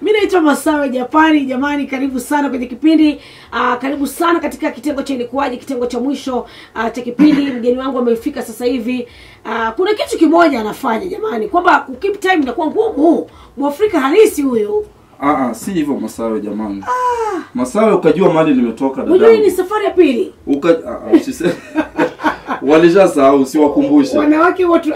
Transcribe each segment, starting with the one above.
Mimi naitwa Masawe Japani. Jamani, karibu sana kwenye kipindi. Karibu sana katika kitengo cha ilikuwaje, kitengo cha mwisho cha kipindi. Mgeni wangu amefika sasa hivi. Kuna kitu kimoja anafanya jamani, kwamba ku keep time inakuwa ngumu. Mwafrika halisi huyu. Si hivyo Masawe jamani. Masawe ukajua mali nimetoka dada. Unajua ni safari ya pili. Walishasahau usiwakumbushe. Wanawake wote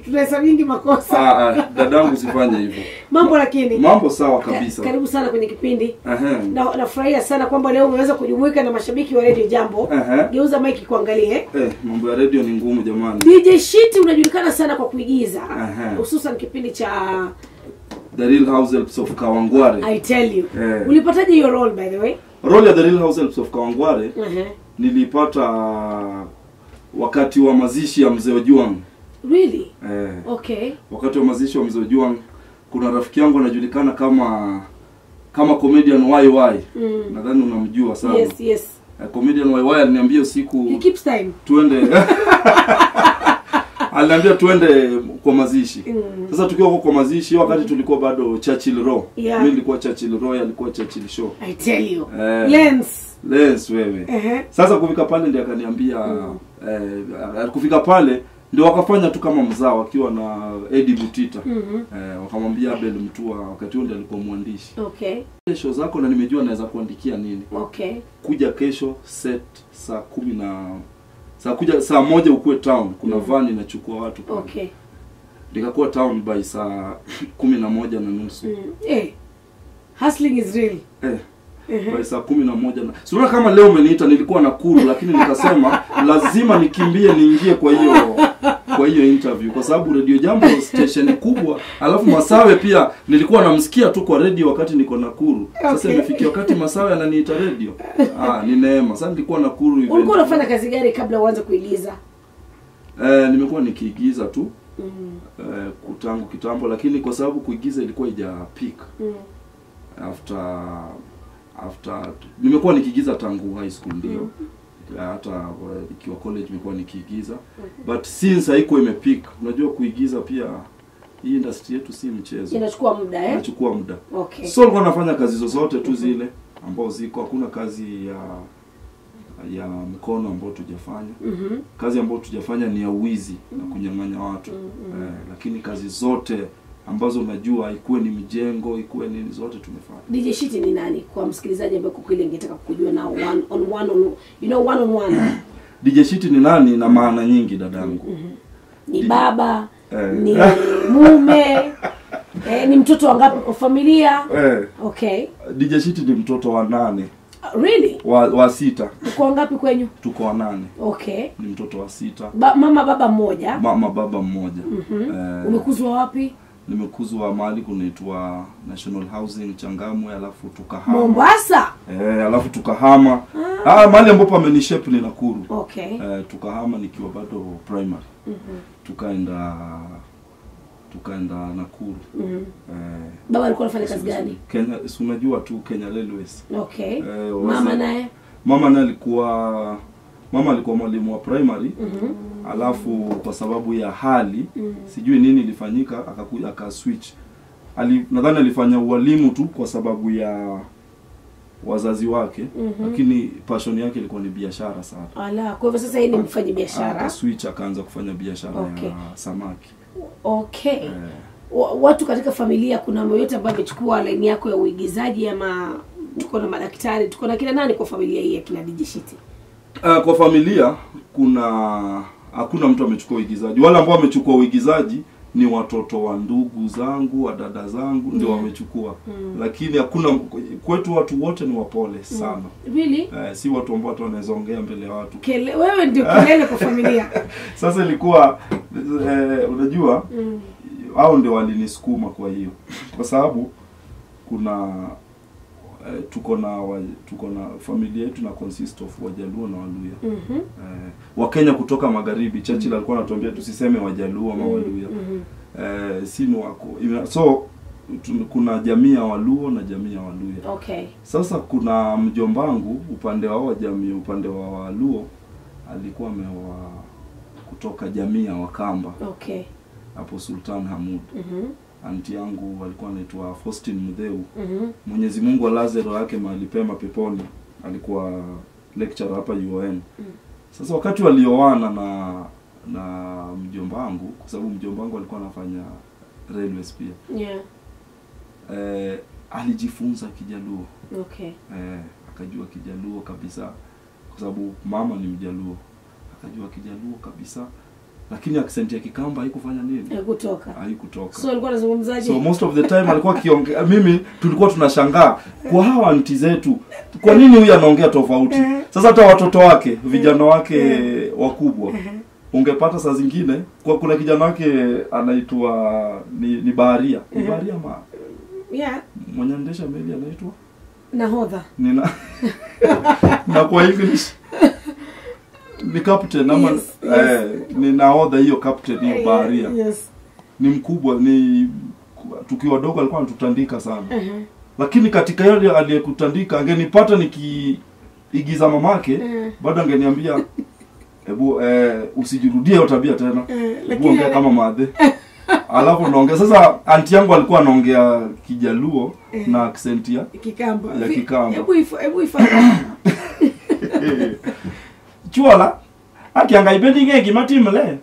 tunaweza mingi makosa. Dadangu usifanye hivyo. Mambo lakini. Mambo sawa kabisa. Karibu sana kwenye kipindi. Nafurahia sana kwamba leo umeweza kujumuika na mashabiki wa Radio Jambo. Geuza mic kuangalie. Mambo ya radio ni ngumu jamani. DJ Shiti unajulikana sana kwa kuigiza. Hususan kipindi cha The Real Househelps of Kawangware. I tell you. Ulipataje hiyo role by the way? Role ya The Real Househelps of Kawangware nilipata wakati wa mazishi ya Mzee Ojuang. Really? Okay. Wakati wa mazishi wa Mzee Ojuang kuna rafiki yangu anajulikana kama comedian YY. Nadhani unamjua sana. Yes. Comedian YY aliniambia usiku he keeps time. Tuende. Aliniambia tuende kwa mazishi. Sasa tukiwa kwa mazishi wakati tulikuwa bado Churchill Row. Mimi nilikuwa Churchill Row, alikuwa Churchill Show. I tell you. Lens wewe. Sasa kufika pale ndiye akaniambia kufika pale ndio wakafanya tu kama mzao akiwa na Eddie Butita. Wakamwambia Abel Mtua wakati huo ndiye alikuwa mwandishi. Okay. Kesho zako na nimejua naweza kuandikia nini. Okay. Kuja kesho set saa 1 ukue town. Kuna van inachukua watu pale. Okay. Nikakuwa town by saa 11:30. Hustling is real. By saa 11. Sura kama leo umeniita nilikuwa Nakuru lakini nikasema lazima nikimbie niingie kwa hiyo interview kwa sababu Radio Jambo station kubwa, alafu Masawe pia nilikuwa namsikia tu kwa radio wakati niko Nakuru. Sasa imefikia wakati Masawe ananiita radio. Ni neema. Sasa nilikuwa Nakuru event. Ulikuwa unafanya kazi gani kabla uanze kuigiza? Nimekuwa nikiigiza tu. Kutangu kitambo lakini kwa sababu kuigiza ilikuwa ija peak. After nimekuwa nikiigiza tangu high school ndio. Hata ikiwa college nimekuwa nikiigiza. But since haiko imepeak, unajua kuigiza pia hii industry yetu si mchezo. Inachukua muda Inachukua muda. Okay. So nilikuwa nafanya kazi zozote tu zile ambao ziko, hakuna kazi ya mkono ambao tujafanya. Kazi ambao tujafanya ni ya uwizi na kunyang'anya watu. Lakini kazi zote ambazo unajua ikuwe ni mjengo, ikuwe nini, zote tumefanya. DJ Shiti ni nani kwa msikilizaji ambaye kwa kweli angetaka kujua na one on one? DJ Shiti ni nani na maana nyingi dadangu. Ni baba, ni mume, ni mtoto wangapi kwa familia? Okay. DJ Shiti ni mtoto wa 8. Really? Wa 6. Uko wangapi kwenyu? Tuko wa 8. Okay. Ni mtoto wa 6. Mama baba mmoja? Mama baba mmoja. Umekuzwa wapi? Nimekuzwa mahali kunaitwa National Housing Changamwe, alafu tukahama Mombasa. Alafu tukahama mahali ambapo amenishape ni Nakuru. Okay. Tukahama nikiwa bado primary. Tukaenda Nakuru. Baba alikuwa anafanya kazi gani? Kenya, unajua tu Kenya Railways. Okay. Mama naye? Mama alikuwa mwalimu wa primary. Alafu kwa sababu ya hali sijui nini ilifanyika akakuja akaswitch. Nadhani alifanya ualimu tu kwa sababu ya wazazi wake, lakini passion yake ilikuwa ni biashara sana. Kwa hivyo sasa yeye ni mfanya biashara. Akaswitch akaanza kufanya biashara ya samaki. Okay. Watu katika familia kuna mmoja ambaye amechukua line yako ya uigizaji ama tuko na madaktari, tuko na kina nani kwa familia hii ya kina DJ Shiti? Kwa familia hakuna mtu amechukua uigizaji. Wale ambao wamechukua uigizaji ni watoto wa ndugu zangu, wa dada zangu ndio wamechukua. Lakini hakuna kwetu, watu wote ni wapole sana. Really? Si watu ambao wanaweza ongea mbele ya watu. Wewe ndio kelele kwa familia. Sasa ilikuwa unajua hao ndio walinisukuma kwa hiyo. Kwa sababu kuna tuko na familia yetu na consist of Wajaluo na Waluya. Wakenya kutoka magharibi. Churchill alikuwa anatuambia tusiseme Wajaluo ama Waluya. Sini wako. So kuna jamii ya Waluo na jamii ya Waluya. Okay. Sasa kuna mjombangu upande wa jamii, upande wa Waluo alikuwa ameoa kutoka jamii ya Wakamba. Okay. Hapo Sultan Hamud. anti yangu alikuwa anaitwa Faustin Mudheu. Mwenyezi Mungu alaze roho yake mahali pema peponi. Alikuwa lecturer hapa UON. Sasa wakati walioana na mjomba wangu, kwa sababu mjomba wangu alikuwa anafanya railways pia. Yeah. Alijifunza Kijaluo. Okay. Akajua Kijaluo kabisa kwa sababu mama ni Mjaluo. Akajua Kijaluo kabisa. Lakini accent ya Kikamba haikufanya nini? Haikutoka. So alikuwa anazungumzaje? So most of the time alikuwa kiongea, mimi tulikuwa tunashangaa kwa hawa anti zetu, kwa nini huyu anaongea tofauti? Sasa hata watoto wake, vijana wake wakubwa, ungepata saa zingine kwa kuna kijana wake anaitwa ni Baharia. Ni Baharia Yeah. Mwenye ndesha meli anaitwa Nahodha. Na kwa English ni captain ama ni nahodha, hiyo captain hiyo Baharia. Yes. Ni mkubwa, ni tukiwa wadogo alikuwa anatutandika sana. Lakini katika yale aliyekutandika angenipata nikiigiza mamake, bado angeniambia hebu usijirudie hiyo tabia tena. Hebu ongea kama madhe. Alafu naongea sasa, anti yangu alikuwa anaongea Kijaluo na accent ya Kikamba. Hebu ifanye. Chuala akiangaipendi ngeki matimle.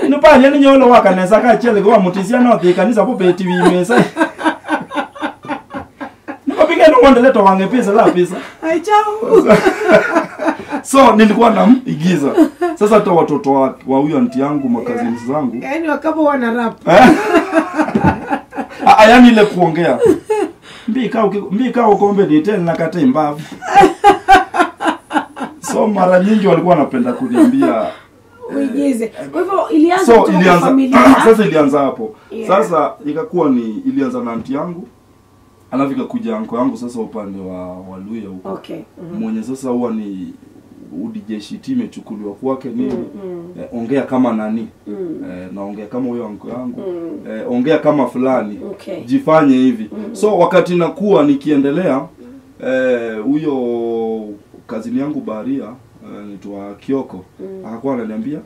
Inopale ni nyolo waka nesa ka chele kwa mutisia no the kanisa po pe TV mesa. Nipapige ndo ngondele to wange pesa la pesa. Ai chao. So nilikuwa namigiza. Sasa hata watoto wa huyo anti yangu, makazini zangu, yaani wakabo wana rap. Yaani ile kuongea. Mbika ukombe ni tena nakata imbavu. So mara nyingi walikuwa wanapenda kuniambia uigize. Kwa hivyo ilianza kwa familia. Sasa ilianza hapo. Sasa ikakuwa ilianza na anti yangu. Anafika kuja anko yangu sasa upande wa Luya huko. Okay. Mwenye sasa huwa ni udijeshi time chukuliwa kwake nini? Ongea kama nani? Naongea kama huyo anko yangu. Ongea kama fulani. Okay. Jifanye hivi. So wakati nakuwa nikiendelea, huyo kazini yangu Baharia anaitwa Kioko, akakuwa ananiambia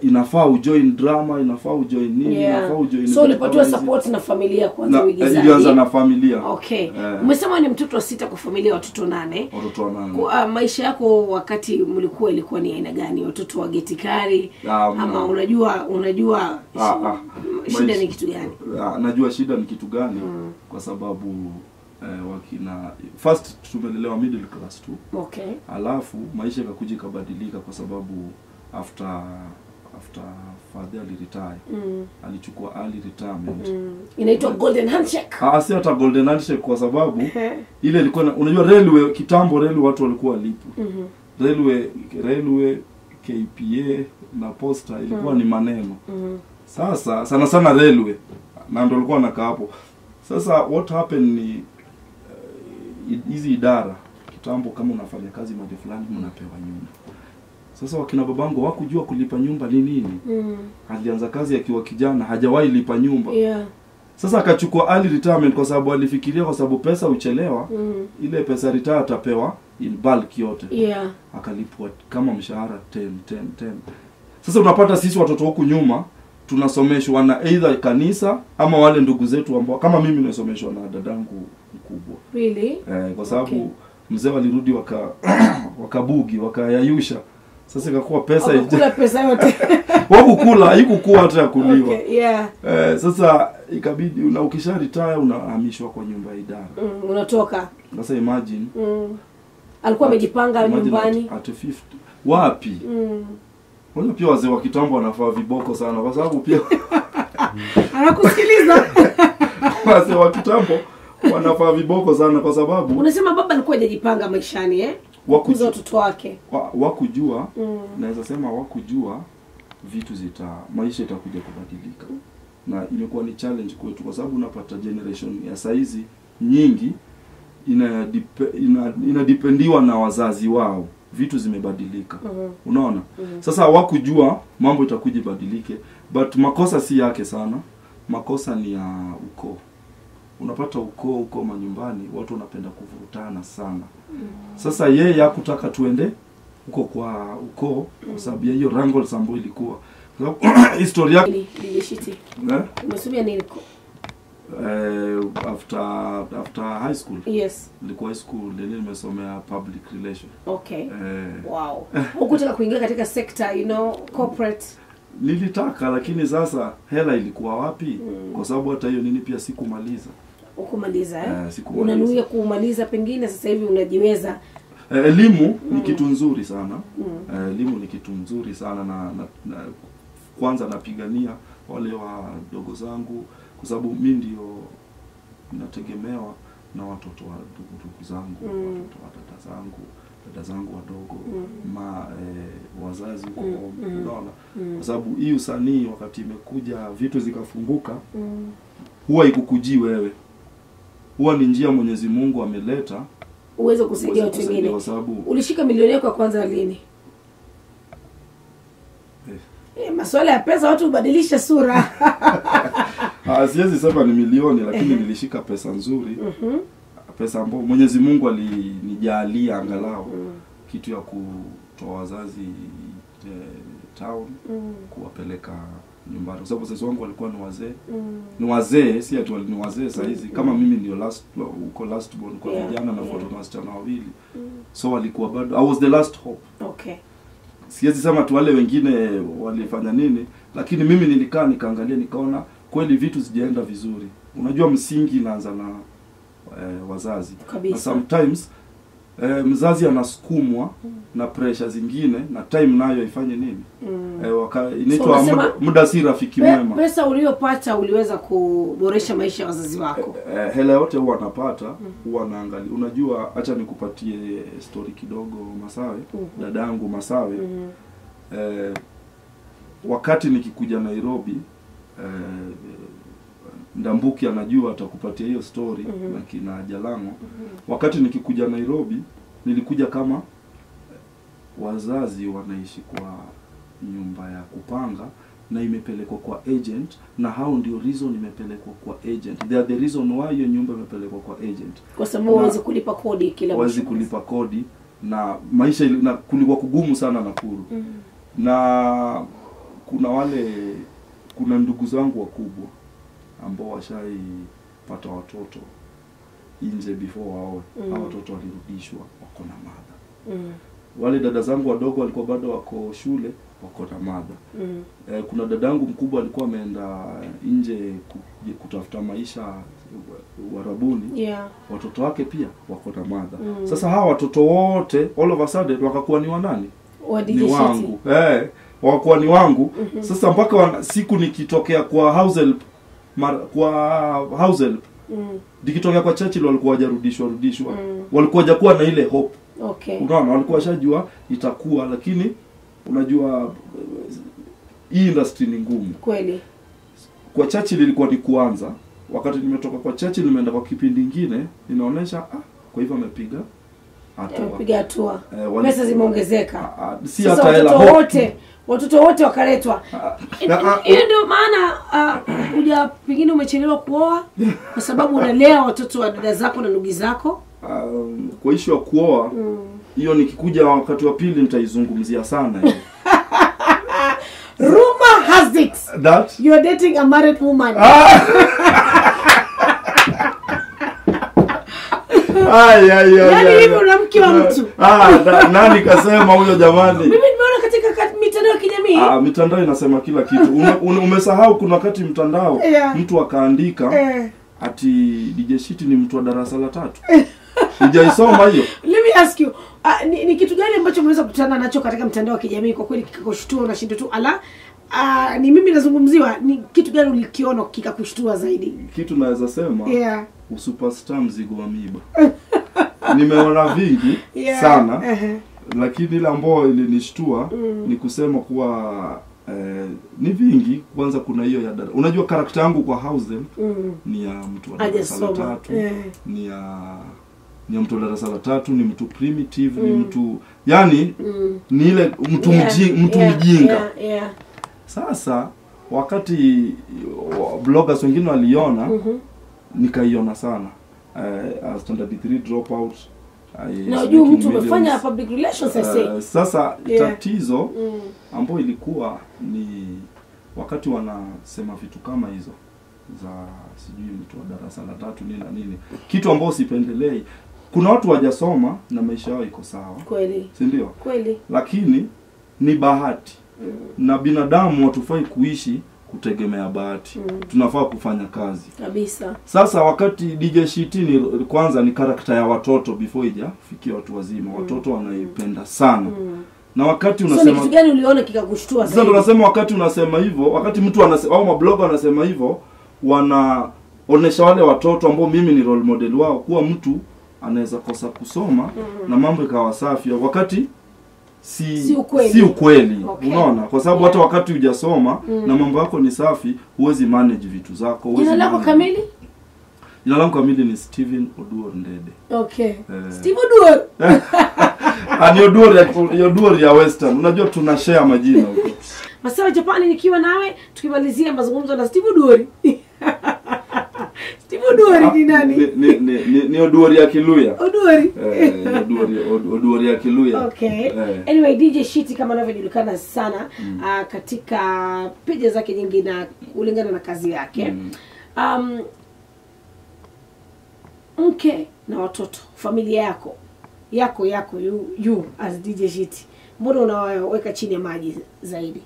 inafaa ujoin drama, inafaa ujoin nini, inafaa ujoin. So ulipatiwa support na familia kwanza uigizaji? Ilianza na familia. Okay. Umesema ni mtoto wa 6 kwa familia, watoto 8. Watoto 8. Kwa maisha yako wakati mlikuwa ilikuwa ni aina gani? Watoto wa getikari ama unajua shida ni kitu gani? Najua shida ni kitu gani kwa sababu wakina first tumelelewa middle class tu. Okay. Alafu maisha yakakuja kubadilika kwa sababu after father retire, alichukua early retirement. Inaitwa golden handshake. Si hata golden handshake kwa sababu ile ilikuwa unajua railway kitambo, railway watu walikuwa walipo. Railway KPA na posta ilikuwa ni maneno. Sasa sana railway na ndio walikuwa nakaa hapo. Sasa what happened ni hizi idara kitambo, kama unafanya kazi mahali fulani mnapewa nyumba. Sasa wakina babangu hawakujua kulipa nyumba ni nini. Alianza kazi akiwa kijana, hajawahi lipa nyumba. Sasa akachukua early retirement kwa sababu alifikiria kwa sababu pesa uchelewa, ile pesa retire atapewa in bulk yote. Akalipwa kama mshahara 10. Sasa unapata sisi watoto huku nyuma tunasomeshwa na either kanisa ama wale ndugu zetu ambao kama mimi nasomeshwa na dadangu mkubwa. Really? Kwa sababu mzee walirudi wakabugi, wakayayusha. Sasa ikakuwa pesa kula pesa yote. Wakukula, haikukuwa hata ya kuliwa. Okay, sasa ikabidi ukisha retire unahamishwa kwa nyumba ya idara. Unatoka. Sasa imagine. Alikuwa amejipanga nyumbani. At 50. Wapi? Wale pia wazee wa kitambo wanafaa viboko sana kwa sababu pia anakusikiliza. Wazee wa kitambo wanafaa viboko sana kwa sababu unasema baba alikuwa hajajipanga maishani wakuza watoto wake. Wakujua, naweza sema wakujua vitu maisha itakuja kubadilika. Na imekuwa ni challenge kwetu kwa sababu unapata generation ya saizi nyingi inadependiwa na wazazi wao. Vitu zimebadilika. Unaona? Sasa wakujua mambo itakuja badilike, but makosa si yake sana. Makosa ni ya ukoo. Unapata ukoo manyumbani watu wanapenda kuvurutana sana. Sasa yeye hakutaka tuende huko kwa ukoo kwa sababu ya hiyo wrangles ambayo ilikuwa. Historia DJShiti. Umesomea nini? After high school. Yes. Nilikuwa high school ndio nimesomea public relation. Okay. Wow. Hukutaka kuingia katika sector, corporate? Nilitaka, lakini sasa hela ilikuwa wapi? Kwa sababu hata hiyo nini pia sikumaliza. Ukumaliza unanuia kumaliza, pengine sasa hivi unajiweza. Elimu ni kitu nzuri sana. Elimu ni kitu nzuri sana na kwanza napigania wale wadogo zangu, kwa sababu mimi ndio nategemewa na watoto wa ndugu zangu, watoto wa dada zangu wadogo, wazazi huko, unaona. Kwa sababu hii usanii wakati imekuja vitu zikafunguka, huwa ikukujii wewe. Huwa ni njia Mwenyezi Mungu ameleta uweze kusaidia watu wengine. Ulishika milioni yako ya kwanza lini? Masuala ya pesa watu hubadilisha sura. Siwezi sema ni milioni, lakini nilishika pesa nzuri. Pesa ambayo Mwenyezi Mungu alinijalia angalau kitu ya kutoa wazazi town, kuwapeleka nyumbani. Kwa sababu wazazi wangu walikuwa ni wazee. Ni wazee, si ati ni wazee saa hizi. Kama mimi ndio last born kwa vijana na watoto wasichana wawili. So walikuwa bado, I was the last hope. Okay. Siwezi sema tu wale wengine walifanya nini, lakini mimi nilikaa nikaangalia nikaona kweli vitu zijaenda vizuri. Unajua msingi inaanza na wazazi. Kabisa. Na sometimes mzazi anasukumwa na pressure zingine na time nayo ifanye nini? Inaitwa muda si rafiki mwema. Pesa uliyopata uliweza kuboresha maisha ya wazazi wako? Hela yote huwa napata, huwa naangalia. Unajua, acha nikupatie story kidogo Masawe, dadangu Masawe. Wakati nikikuja Nairobi, Ndambuki anajua atakupatia hiyo story na kina Jalango. Wakati nikikuja Nairobi, nilikuja kama wazazi wanaishi kwa nyumba ya kupanga na imepelekwa kwa agent, na hao ndio reason imepelekwa kwa agent. They are the reason why hiyo nyumba imepelekwa kwa agent. Kwa sababu hawezi kulipa kodi kila mwezi. Hawezi kulipa kodi na maisha na kulikuwa kugumu sana Nakuru. Na kuna ndugu zangu wakubwa ambao washaipata watoto nje before wao. Hao watoto walirudishwa, wako na mother. Wale dada zangu wadogo walikuwa bado wako shule, wako na mother. Kuna dadangu mkubwa alikuwa ameenda nje kutafuta maisha Uarabuni. Watoto wake pia wako na mother. Sasa hawa watoto wote all of a sudden wakakuwa ni wanani? Ni wangu. Wakakuwa ni wangu. Sasa mpaka siku nikitokea kwa house help, nikitokea kwa Churchill walikuwa hajarudishwa. Walikuwa hajakuwa na ile hope. Okay. Unaona, walikuwa washajua itakuwa, lakini unajua hii industry ni ngumu. Kweli. Kwa Churchill ilikuwa ni kuanza. Wakati nimetoka kwa Churchill nimeenda kwa kipindi kingine, inaonesha kwa hivyo amepiga hatua. Pesa zimeongezeka. Si hata hela watoto wote wakaletwa. Hiyo ndio maana pengine umechelewa kuoa kwa sababu unalea watoto wa dada zako na ndugu zako. Kwa issue ya kuoa hiyo nikikuja wakati wa pili nitaizungumzia sana hiyo. Rumor has it that you are dating a married woman. Yaani hivi unamke wa mtu. Nani kasema huyo jamani? Mimi nimeona katika mitandao ya kijamii. Mitandao inasema kila kitu. Umesahau kuna wakati mtandao mtu akaandika ati DJShiti ni mtu wa darasa la 3. Hujaisoma hiyo? Let me ask you, ni kitu gani ambacho umeweza kukutana nacho katika mtandao wa kijamii kwa kweli kikakushtua unashinda tu ni mimi nazungumziwa, ni kitu gani ulikiona kikakushtua zaidi? Kitu naweza sema usuperstar mzigo wa miba. Nimeona vingi sana. Lakini ile ambayo ilinishtua ni kusema kuwa ni vingi. Kwanza kuna hiyo ya dada. Unajua karakta yangu kwa house ni ya mtu wa darasa la 3. Ni ya mtu wa darasa la 3, ni mtu primitive, ni mtu yani ni ile mtu mjinga. Sasa wakati bloggers wengine waliona nikaiona sana. Standard 3 dropout, Na juu mtu umefanya public relations sasa tatizo ambayo ilikuwa ni wakati wanasema vitu kama hizo za sijui mtu wa darasa la 3 nini na nini, kitu ambao sipendelei. Kuna watu wajasoma na maisha yao iko sawa kweli, si ndio? Kweli, lakini ni bahati na binadamu hatufai kuishi kutegemea bahati. Tunafaa kufanya kazi kabisa. Sasa wakati DJ Shiti ni kwanza ni karakta ya watoto before ijafikia watu wazima. Watoto wanaipenda sana. Na wakati unasema, so, kitu gani uliona kikakushtua sasa? Ndio nasema wakati unasema hivyo, wakati mtu anasema au mablogger anasema hivyo, wanaonesha wale watoto ambao mimi ni role model wao kuwa mtu anaweza kosa kusoma na mambo ikawa safi, wakati si ukweli. Okay. Unaona? Kwa sababu hata wakati hujasoma na mambo yako ni safi, huwezi manage vitu zako. Jina lako kamili? Jina langu kamili ni Steven Oduor Ndede. Okay. Steve Oduor. Ni Oduor ya Western. Unajua tunashare majina huko. Masawe Japani nikiwa nawe tukimalizia mazungumzo na Steve Oduor. Steve Oduor ni nani? Ni Oduor ya Kiluya. Oduor. Oduor ya Kiluya. Okay. Anyway, DJ Shiti kama anavyojulikana sana katika page zake nyingi na kulingana na kazi yake. Mke na watoto, familia yako you as DJ Shiti, mbona unaweka chini ya maji zaidi?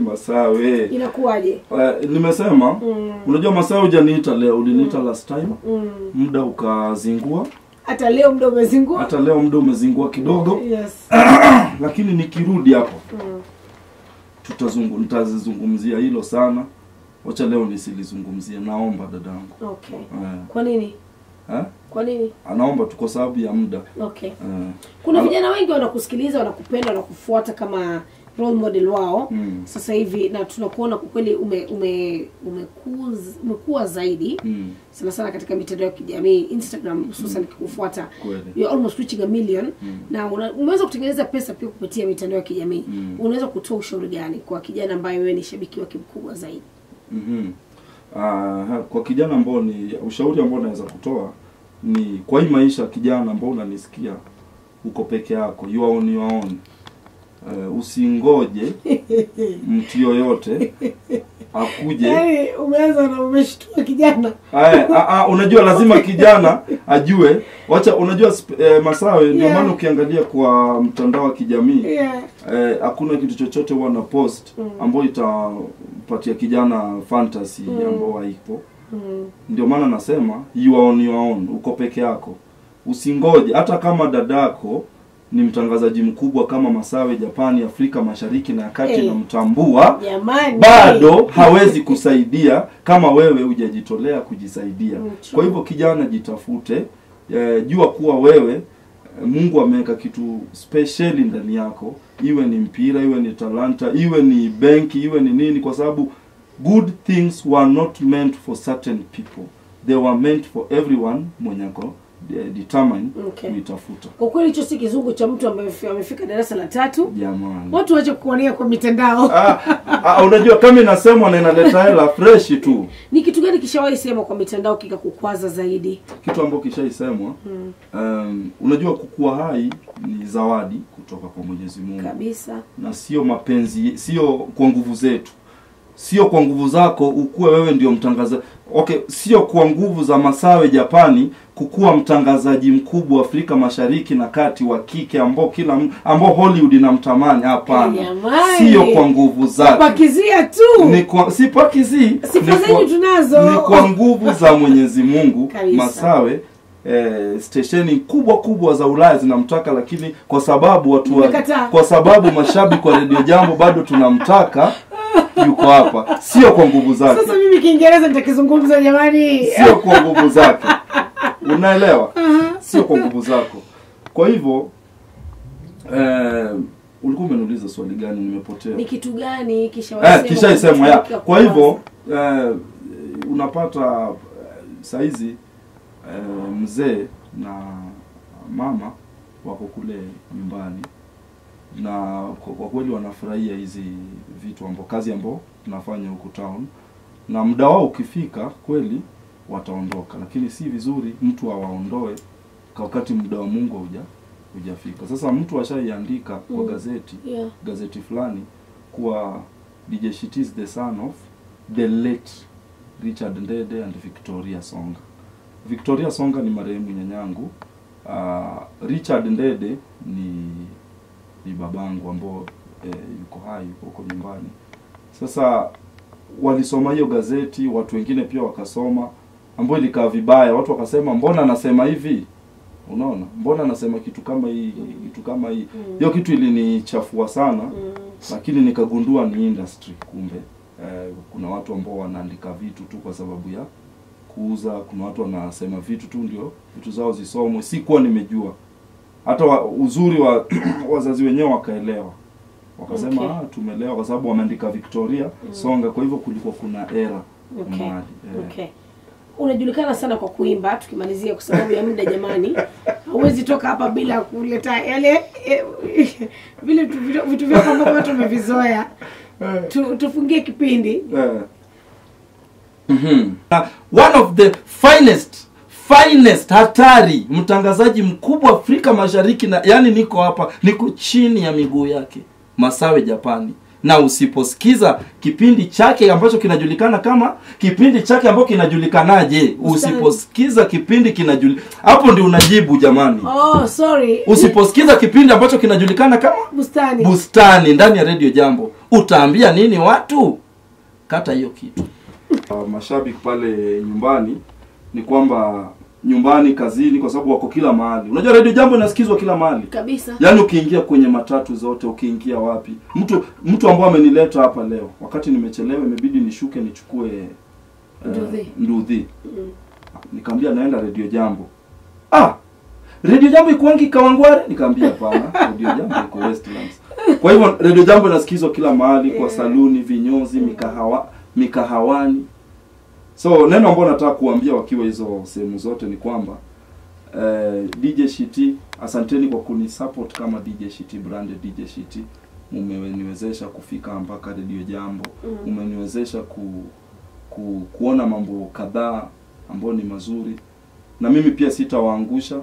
Masawe, inakuaje? Nimesema unajua Masawe hujaniita leo, uliniita last time. Muda ukazingua. Hata leo muda umezingua kidogo. Yes. Lakini nikirudi hapo nitazungumzia hilo sana. Wacha leo nisilizungumzie, naomba dadangu. Okay. Kwa nini? Kwa nini? Anaomba tu kwa sababu ya muda. Okay. Kuna vijana wengi wanakusikiliza, wanakupenda, wanakufuata kama role model wao sasa hivi, na tunakuona kwa kweli umekuwa zaidi sana katika mitandao ya kijamii, Instagram hususan kufuata. You're almost reaching 1 million na umeweza kutengeneza pesa pia kupitia mitandao ya kijamii. Unaweza kutoa ushauri gani kwa kijana ambaye wewe ni shabiki wake mkubwa zaidi? Kwa kijana ambao ushauri ambao naweza kutoa ni kwa hii maisha, kijana ambao unanisikia, uko peke yako, you are on your own. Usingoje mtu yoyote akuje. Umeanza na umeshtua kijana. Unajua lazima kijana ajue. Wacha unajua Masawe, ndio maana ukiangalia kwa mtandao wa kijamii hakuna kitu chochote wana post ambao itapatia kijana fantasy ambao haipo. Ndio maana nasema you are on your own, uko peke yako. Usingoje hata kama dadako ni mtangazaji mkubwa kama Masawe Japani, Afrika Mashariki na Kati na mtambua, bado hawezi kusaidia kama wewe hujajitolea kujisaidia. Kwa hivyo kijana, jitafute, jua kuwa wewe Mungu ameweka kitu special ndani yako, iwe ni mpira, iwe ni talanta, iwe ni benki, iwe ni nini, kwa sababu good things were not meant for certain people, they were meant for everyone mwenye ako determine kuitafuta. Kwa kweli hicho si kizungu cha mtu ambaye amefika darasa la 3. Jamani, watu waache kuonea kwa mitandao. Unajua kama inasemwa na inaleta hela fresh tu. Ni kitu gani kishawahi sema kwa mitandao kikakukwaza zaidi? Kitu ambacho kishaisemwa, unajua kukua hai ni zawadi kutoka kwa Mwenyezi Mungu kabisa, na sio mapenzi, sio kwa nguvu zetu, sio kwa nguvu zako ukue wewe ndio mtangazaji. Okay, sio kwa nguvu za Masawe Japani kukua mtangazaji mkubwa Afrika Mashariki na Kati wa kike ambao Hollywood inamtamani. Hapana. Sio kwa nguvu zake. Pakizia tu. Si pakizi. Tunazo. Ni kwa nguvu za Mwenyezi Mungu. Masawe stesheni kubwa za Ulaya zinamtaka, lakini kwa sababu mashabiki wa Radio Jambo bado tunamtaka, yuko hapa. Sio kwa nguvu zake. Sasa mimi Kiingereza nitakizungumza jamani. Sio kwa nguvu zake. Unaelewa? Sio kwa nguvu zako. Kwa hivyo ulikuwa umeniuliza swali gani, nimepotea. Ni kitu gani kishaisemwa Kwa hivyo unapata saizi mzee na mama wako kule nyumbani, na kwa kweli wanafurahia hizi vitu kazi ambazo tunafanya huko town, na muda wao ukifika kweli wataondoka, lakini si vizuri mtu awaondoe kwa wakati muda wa Mungu hujafika. Sasa mtu ashaiandika kwa gazeti, gazeti fulani kuwa DJ Shiti is the son of the late Richard Ndede and Victoria Songa. Victoria Songa ni marehemu nyanyangu. Richard Ndede ni babangu ambao yuko hai huko nyumbani. Sasa walisoma hiyo gazeti, watu wengine pia wakasoma, ambao ilikaa vibaya. Watu wakasema mbona anasema hivi? Unaona? Mbona anasema kitu kama hii, kitu kama hii. Hiyo kitu ilinichafua sana. Lakini nikagundua ni industry kumbe. Kuna watu ambao wanaandika vitu tu kwa sababu ya kuuza, kuna watu wanasema vitu tu ndio vitu zao zisomwe. Sikuwa nimejua. Hata uzuri wa wazazi wenyewe wakaelewa. Wakasema tumelewa kwa sababu wameandika Victoria Songa, kwa hivyo kulikuwa kuna era mahali. Unajulikana sana kwa kuimba, tukimalizia kwa sababu ya muda jamani. Huwezi toka hapa bila kuleta yale vile vitu vyako ambavyo watu wamevizoea. Tufungie kipindi. One of the finest hatari mtangazaji mkubwa Afrika Mashariki, na yani niko hapa, niko chini ya miguu yake, Masawe Japani. Na usiposikiza kipindi chake ambacho kinajulikana kama kipindi chake ambacho kinajulikanaje, usiposikiza kipindi hapo ndio unajibu jamani. Sorry. Usiposikiza kipindi ambacho kinajulikana kama Bustani ndani ya Radio Jambo, utaambia nini watu? Kata hiyo kitu. Mashabiki pale nyumbani ni kwamba nyumbani, kazini, kwa sababu wako kila mahali. Unajua Radio Jambo inasikizwa kila mahali kabisa. Yaani ukiingia kwenye matatu zote, ukiingia wapi, mtu ambaye amenileta hapa leo wakati nimechelewa, imebidi nishuke nichukue Nduthi. Nikamwambia naenda Radio Jambo. Radio Jambo iko wangi Kawangware? Nikamwambia hapana, Radio Jambo iko Westlands. Kwa hivyo Radio Jambo inasikizwa kila mahali, kwa saluni, vinyozi, mikahawani. So neno ambalo nataka kuambia wakiwa hizo sehemu zote ni kwamba DJ Shiti, asanteni kwa kunisupport kama DJ Shiti brand. DJ Shiti umeniwezesha kufika mpaka Radio Jambo. Umeniwezesha kuona mambo kadhaa ambayo ni mazuri, na mimi pia sitawaangusha.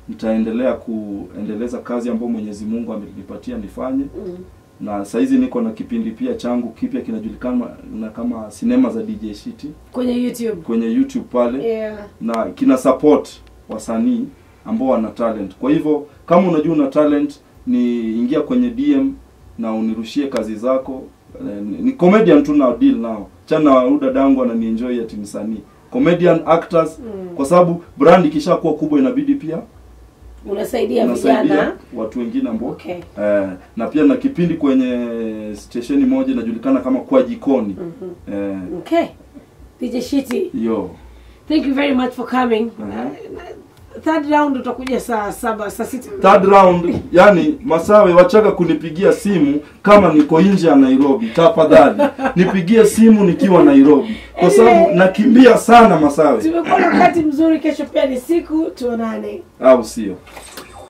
Nitaendelea kuendeleza kazi ambayo Mwenyezi Mungu amenipatia nifanye. Na saizi niko na kipindi pia changu kipya kinajulikana na kama Sinema za DJ Shiti kwenye YouTube pale. Na kina support wasanii ambao wana talent. Kwa hivyo kama unajua una talent, ni ingia kwenye DM na unirushie kazi zako. Ni comedian tu na deal nao. Chana Uda Dangu ananienjoy ati msanii. Comedian, actors, kwa sababu brand ikishakuwa kubwa inabidi pia unasaidia vijana, watu wengine ambao na pia na kipindi kwenye stesheni moja inajulikana kama Kwa Jikoni. DJ Shiti, thank you very much for coming. Third round utakuja saa 7 saa 6. Third round, yani Masawe wachaka kunipigia simu kama niko nje ya Nairobi. Tafadhali nipigie simu nikiwa Nairobi, kwa sababu nakimbia sana Masawe. Tumekuwa na wakati mzuri, kesho pia ni siku, tuonane. Au sio?